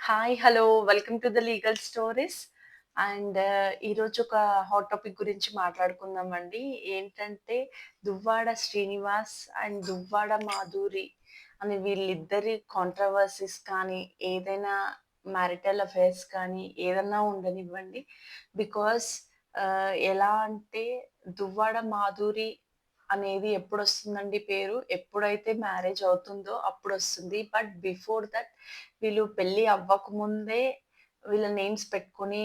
Hi! Hello! Welcome to the legal stories. ఈరోజు ఒక hot topic గురించి మాట్లాడుకుందామండి. ఏంటంటే, దువ్వాడ శ్రీనివాస్ అండ్ దువ్వాడ మాధురి అని వీళ్ళిద్దరి కాంట్రోవర్సీస్ కానీ, ఏదైనా మ్యారిటల్ అఫైర్స్ కానీ, ఏదన్నా ఉండనివ్వండి. బికాస్ ఎలా అంటే, దువ్వాడ మాధురి అనేది ఎప్పుడొస్తుందండి పేరు? ఎప్పుడైతే మ్యారేజ్ అవుతుందో అప్పుడొస్తుంది. బట్ బిఫోర్ దట్ వీళ్ళు పెళ్లి అవ్వకముందే వీళ్ళ నేమ్స్ పెట్టుకొని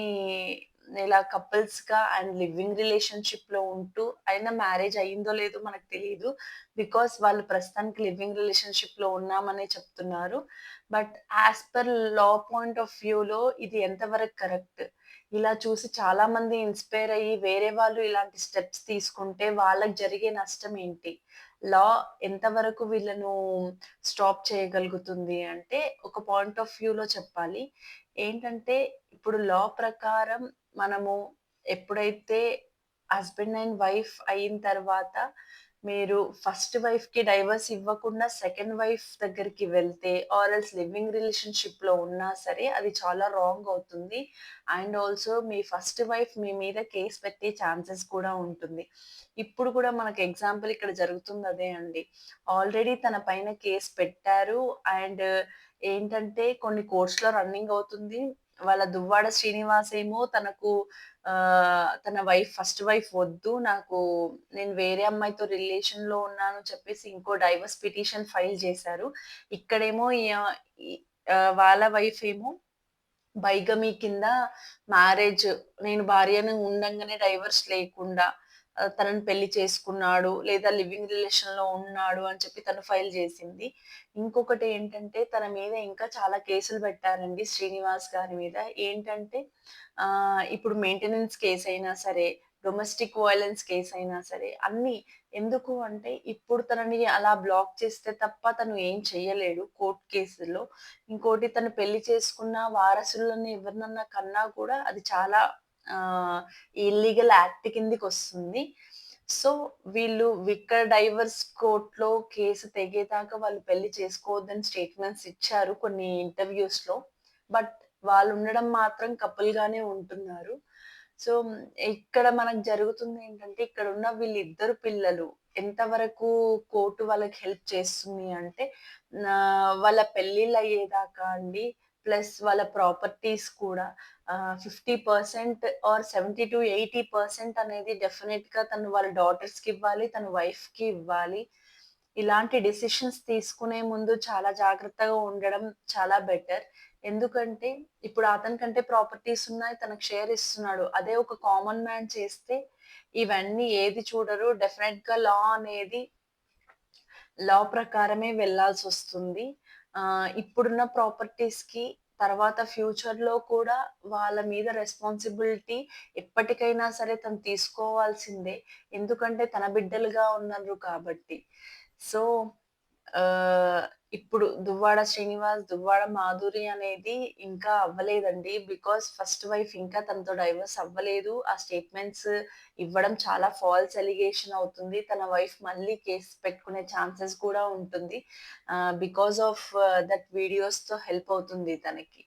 ఇలా కపుల్స్‌గా అండ్ లివింగ్ రిలేషన్‌షిప్‌లో ఉంటూ అయినా మ్యారేజ్ అయిందో లేదో మనకు తెలీదు. బికాజ్ వాళ్ళు ప్రస్తుతానికి లివింగ్ రిలేషన్‌షిప్‌లో ఉన్నామనే చెప్తున్నారు. But as per law point of వ్యూలో ఇది ఎంతవరకు కరెక్ట్? ఇలా చూసి చాలామంది ఇన్‌స్పైర్ అయ్యి వేరే వాళ్ళు ఇలాంటి స్టెప్స్ తీసుకుంటే వాళ్ళకి జరిగే నష్టం ఏంటి? లా ఎంతవరకు వీళ్ళను స్టాప్ చేయగలుగుతుంది అంటే, ఒక పాయింట్ ఆఫ్ వ్యూలో చెప్పాలి. ఏంటంటే, ఇప్పుడు లా ప్రకారం మనము ఎప్పుడైతే హస్బెండ్ అండ్ వైఫ్ అయిన తర్వాత, మీరు ఫస్ట్ వైఫ్‌కి డైవర్స్ ఇవ్వకుండా సెకండ్ వైఫ్ దగ్గరికి వెళ్తే, ఆర్ ఎల్స్ లివింగ్ రిలేషన్‌షిప్‌లో ఉన్నా సరే, అది చాలా రాంగ్ అవుతుంది. అండ్ ఆల్సో మీ ఫస్ట్ వైఫ్ మీ మీద కేస్ పెట్టే ఛాన్సెస్ కూడా ఉంటుంది. ఇప్పుడు కూడా మనకు ఎగ్జాంపుల్ ఇక్కడ జరుగుతుంది అదే అండి. ఆల్రెడీ తన పైన కేస్ పెట్టారు. అండ్ ఏంటంటే కొన్ని కోర్ట్స్‌లో రన్నింగ్ అవుతుంది. వాళ్ళ దువ్వాడ శ్రీనివాస్ ఏమో తనకు తన ఫస్ట్ వైఫ్ వద్దు. నేను వేరే అమ్మాయితో రిలేషన్‌లో ఉన్నాను చెప్పేసి ఇంకో డైవర్స్ పిటిషన్ ఫైల్ చేశారు. ఇక్కడేమో ఈ వాళ్ళ వైఫ్ ఏమో బైగమీ కింద మ్యారేజ్ నేను భార్యను ఉండంగానే డైవర్స్ లేకుండా తనని పెళ్లి చేసుకున్నాడు, లేదా లివింగ్ రిలేషన్‌లో ఉన్నాడు అని చెప్పి తను ఫైల్ జేసింది. ఇంకొకటి ఏంటంటే తన మీద ఇంకా చాలా కేసులు పెట్టారండి శ్రీనివాస్ గారి మీద. ఏంటంటే ఇప్పుడు మెయింటెనెన్స్ కేస్ అయినా సరే, డొమెస్టిక్ వయలెన్స్ కేస్ అయినా సరే అన్నీ. ఎందుకు అంటే ఇప్పుడు తనని అలా బ్లాక్ చేస్తే తప్ప తను ఏం చెయ్యలేడు కోర్ట్ కేసుల్లో. ఇంకోటి తను పెళ్లి చేసుకున్న వారసులని ఎవరినన్నా కన్నా కూడా అది చాలా ఆహ్, ఇల్లీగల్ యాక్ట్ కిందకొస్తుంది. సో, వీళ్ళు డైవర్స్ కోర్ట్‌లో కేసు తెగేదాకా వాళ్ళు పెళ్లి చేసుకోవద్దని స్టేట్మెంట్స్ ఇచ్చారు కొన్ని ఇంటర్‌వ్యూస్‌లో. బట్ వాళ్ళుండడం మాత్రం కపుల్‌గానే ఉంటున్నారు. సో, ఇక్కడ మనకు జరుగుతుందేంటంటే, ఇక్కడున్న వీళ్ళిద్దరు పిల్లలు ఎంతవరకు కోర్ట్ వాళ్ళకి హెల్ప్ చేస్తుంది అంటే, వాళ్ళ పెళ్ళిళ్ళయ్యేదాకా అండి, ప్లస్ వాళ్ళ ప్రాపర్టీస్ కూడా 50% ఆర్ 70-80% అనేది డెఫినెట్‌గా తను వాళ్ళ డాటర్స్‌కి ఇవ్వాలి. తన వైఫ్‌కి ఇవ్వాలి. ఇలాంటి డెసిషన్స్ తీసుకునే ముందు చాలా జాగ్రత్తగా ఉండడం చాలా బెటర్. ఎందుకంటే ఇప్పుడు అతనికంటే ప్రాపర్టీస్ ఉన్నాయి. తనకు షేర్ ఇస్తున్నాడు. అదే ఒక కామన్ మ్యాన్ చేస్తే ఇవన్నీ ఏది చూడరు. డెఫినెట్‌గా లా ప్రకారమే వెళ్ళాల్సొస్తుంది. ఇప్పుడున్న ప్రాపర్టీస్‌కి తర్వాత ఫ్యూచర్‌లో కూడా వాళ్ళ మీద రెస్పాన్సిబిలిటీ ఎప్పటికైనా సరే తను తీసుకోవాల్సిందే. ఎందుకంటే తన బిడ్డలుగా ఉన్నారు కాబట్టి. సో, ఆహ్, ఇప్పుడు దువ్వాడ శ్రీనివాస్, దువ్వాడ మాధురి అనేది ఇంకా అవ్వలేదండి. బికాజ్ ఫస్ట్ వైఫ్ ఇంకా తనతో డైవర్స్ అవ్వలేదు. ఆ స్టేట్మెంట్స్ ఇవ్వడం చాలా ఫాల్స్ అలిగేషన్ అవుతుంది. తన వైఫ్ మళ్ళీ కేస్ పెట్టుకునే ఛాన్సెస్ కూడా ఉంటుంది. బికాజ్ ఆఫ్ దట్ వీడియోస్‌తో హెల్ప్ అవుతుంది తనకి.